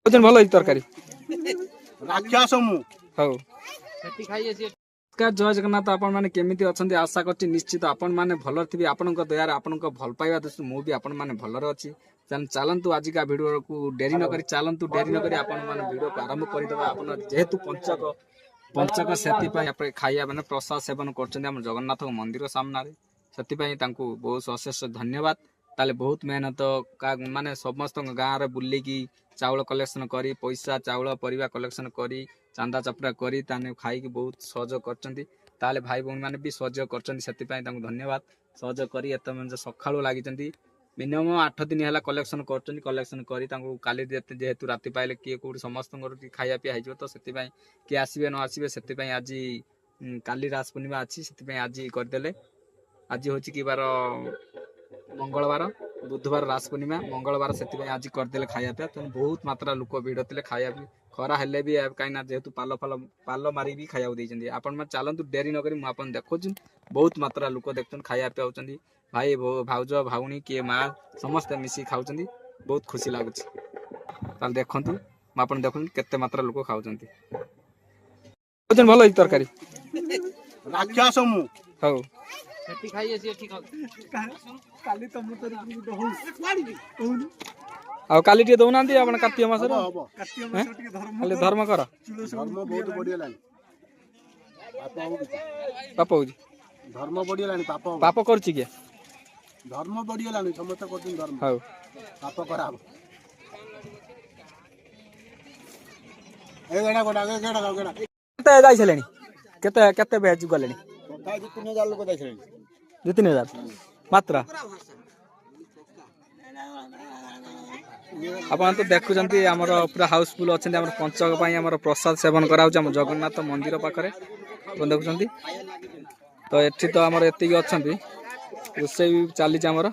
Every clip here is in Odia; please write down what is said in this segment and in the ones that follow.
ଭଲ ହେଇଛି ତରକାରୀ। ହଉ ଜୟ ଜଗନ୍ନାଥ। ଆପଣ ମାନେ କେମିତି ଅଛନ୍ତି? ଆଶା କରୁଛି ନିଶ୍ଚିତ ଆପଣ ମାନେ ଭଲରେ ଥିବେ। ଆପଣଙ୍କ ଦୟାରେ ଆପଣଙ୍କ ଭଲ ପାଇବା ଦୃଷ୍ଟି ମୁଁ ବି ଆପଣ ମାନେ ଭଲରେ ଅଛି। ଚାଲନ୍ତୁ ଆଜିକା ଭିଡ଼ିଓକୁ ଡେରି ନକରି ଆପଣ ମାନେ ଭିଡ଼ିଓକୁ ଆରମ୍ଭ କରିଦେବା। ଆପଣ ଯେହେତୁ ପଞ୍ଚକ ସେଥିପାଇଁ ଆପଣ ଖାଇବା ମାନେ ପ୍ରସାଦ ସେବନ କରୁଛନ୍ତି ଆମ ଜଗନ୍ନାଥ ମନ୍ଦିର ସାମ୍ନାରେ, ସେଥିପାଇଁ ତାଙ୍କୁ ବହୁତ ଅଶେଷ ଧନ୍ୟବାଦ। ତାହେଲେ ବହୁତ ମେହନତ ମାନେ ସମସ୍ତଙ୍କ ଗାଁରେ ବୁଲିକି ଚାଉଳ କଲେକ୍ସନ କରି ପଇସା ଚାଉଳ ପରିବା କଲେକ୍ସନ କରି ଚାନ୍ଦା ଚପଡ଼ା କରି ତାମାନେ ଖାଇକି ବହୁତ ସହଯୋଗ କରିଛନ୍ତି। ତାହେଲେ ଭାଇ ଭଉଣୀ ମାନେ ବି ସହଯୋଗ କରିଛନ୍ତି, ସେଥିପାଇଁ ତାଙ୍କୁ ଧନ୍ୟବାଦ। ସହଯୋଗ କରି ଏତେ ମାନେ ସକାଳୁ ଲାଗିଛନ୍ତି। ମିନିମମ୍ 8 ଦିନ ହେଲା କଲେକ୍ସନ କରୁଛନ୍ତି। କଲେକ୍ସନ କରି ତାଙ୍କୁ କାଲି ଯେହେତୁ ରାତି ପାଇଲେ କିଏ କୋଉଠି ସମସ୍ତଙ୍କର ଖାଇବା ପିଇବା ହେଇଯିବ, ତ ସେଥିପାଇଁ କିଏ ଆସିବେ ନ ଆସିବେ, ସେଥିପାଇଁ ଆଜି କାଲି ରାସ ପୂର୍ଣ୍ଣିମା ଅଛି, ସେଥିପାଇଁ ଆଜି କରିଦେଲେ। ଆଜି ହଉଛି କି ବାର? ମଙ୍ଗଳବାର, ବୁଧବାର ରାସ ପୂର୍ଣ୍ଣିମା, ମଙ୍ଗଳବାର, ସେଥିପାଇଁ ଆଜି କରିଦେଲେ ଖାଇବା ପିଇବା। ତେଣୁ ବହୁତ ମାତ୍ରା ଲୋକ ଭିଡ଼ ଥିଲେ। ଖାଇବା ବି ଖରା ହେଲେ ବି କାହିଁକିନା ଯେହେତୁ ପାଲ ମାରିକି ଖାଇବାକୁ ଦେଇଛନ୍ତି। ଆପଣ ମାନେ ଚାଲନ୍ତୁ ଡେରି ନକରି ମୁଁ ଆପଣ ଦେଖୁଛି ବହୁତ ମାତ୍ରା ଲୋକ ଦେଖୁଛନ୍ତି, ଖାଇବା ପିଇବା ହେଉଛନ୍ତି। ଭାଇ ଭାଉଜ ଭଉଣୀ କିଏ ମା ସମସ୍ତେ ମିଶିକି ଖାଉଛନ୍ତି, ବହୁତ ଖୁସି ଲାଗୁଛି। ତାହେଲେ ଦେଖନ୍ତୁ ମୁଁ ଆପଣ ଦେଖନ୍ତୁ କେତେ ମାତ୍ରା ଲୋକ ଖାଉଛନ୍ତି। ଭଲ ହେଇଛି ତରକାରୀ। ହଉ ଆଉ କାଲି ଟିକେ ଦଉନାହାନ୍ତି ଆପଣ କାର୍ତ୍ତିକ ମାସର ଖାଲି ଧର୍ମ କର। ପାପ ହଉଛି ଧର୍ମ ବଢିଗଲାଣି, ପାପ କରୁଛି କିଏ? ଧର୍ମ ବଢିଗଲାଣି, ସମସ୍ତେ କରୁଛନ୍ତି ଧର୍ମ। ହଉ ପାପ କରାହବ। କେତେ ଯାଇସାରିଲେଣି? କେତେ ବ୍ୟାଚ୍ ଗଲେଣି? 2-3 ହଜାର ଲୋକ ଯାଇସାରିଲେଣି। 2-3 ହଜାର ମାତ୍ର। ଆପଣ ତ ଦେଖୁଛନ୍ତି ଆମର ପୁରା ହାଉସଫୁଲ୍ ଅଛନ୍ତି। ଆମର ପଞ୍ଚକ ପାଇଁ ଆମର ପ୍ରସାଦ ସେବନ କରାହେଉଛି ଆମ ଜଗନ୍ନାଥ ମନ୍ଦିର ପାଖରେ। ଆପଣ ଦେଖୁଛନ୍ତି ତ ଏଠି ତ ଆମର ଏତିକି ଅଛନ୍ତି, ରୋଷେଇ ଚାଲିଛି ଆମର।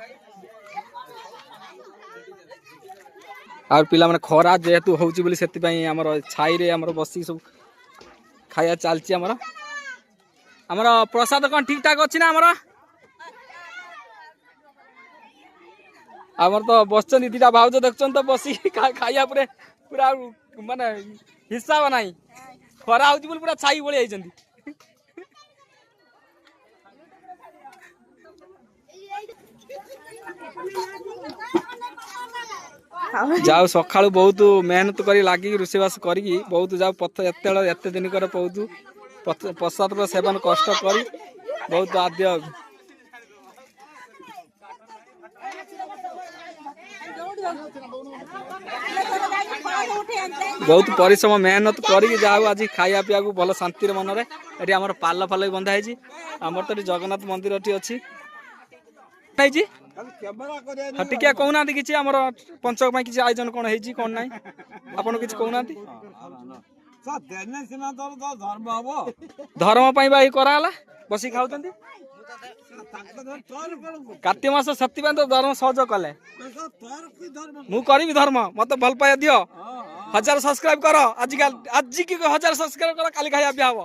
ଆଉ ପିଲାମାନେ ଖରା ଯେହେତୁ ହଉଛି ବୋଲି ସେଥିପାଇଁ ଆମର ଛାଇରେ ଆମର ବସିକି ସବୁ ଖାଇବା ଚାଲିଛି। ଆମର ପ୍ରସାଦ କ'ଣ ଠିକ୍ ଠାକ୍ ଅଛି ନା? ଆମର ତ ବସିଛନ୍ତି ଦିଟା ଭାଉଜ ଦେଖୁଛନ୍ତି ତ ବସିକି ଖାଇବା ପୁରା ମାନେ ହିସାବ ନାହିଁ। ଖରା ହଉଛି ବୋଲି ପୁରା ଛାଇ ଭଳି ହେଇଛନ୍ତି। ଯାଉ ସକାଳୁ ବହୁତ ମେହନତ କରି ଲାଗିକି ରୋଷେଇବାସ କରିକି ବହୁତ ଯାଉ ଏତେ ଦିନ ପରେ ବହୁତ ପ୍ରସାଦ ସେବନ କଷ୍ଟ କରି ବହୁତ ଆଦ୍ୟ ବହୁତ ପରିଶ୍ରମ ମେହନତ କରିକି ଯାଉ ଆଜି ଖାଇବା ପିଇବାକୁ ଭଲ ଶାନ୍ତିର ମନରେ। ଏଠି ଆମର ପାଲ ବି ବନ୍ଧା ହେଇଛି। ଆମର ତ ଏଠି ଜଗନ୍ନାଥ ମନ୍ଦିର ଏଠି ଅଛି ହେଇଛି। ଟିକେ କହୁନାହାନ୍ତି କିଛି ଆମର ପଞ୍ଚକ ପାଇଁ କିଛି ଆୟୋଜନ କ'ଣ ହେଇଛି କ'ଣ ନାହିଁ ଆପଣ କିଛି କହୁନାହାନ୍ତି। ଧର୍ମ ପାଇଁ ବା କରାହେଲା, ବସିକି ଖାଉଛନ୍ତି। କାର୍ତ୍ତିକ ମାସ ସେଥିପାଇଁ ତ ଧର୍ମ ସହଯୋଗ କଲେ। ମୁଁ କରିବି ଧର୍ମ, ମତେ ଭଲ ପାଇବା ଦିଅ। 1000 ସବସ୍କ୍ରାଇବ କର। ଆଜି 1000 ସବସ୍କ୍ରାଇବ କର, କାଲି ଖାଇବା ପିଇବା ହବ,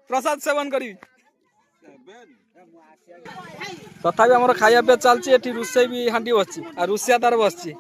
ପ୍ରସାଦ ସେବନ କରିବି। ତଥାପି ଆମର ଖାଇବା ପିଇବା ଚାଲିଛି। ଏଠି ରୋଷେଇ ବି ହାଣ୍ଡି ବସିଛି ଆଉ ରୋଷେଇଆ ତାର ବସିଛି।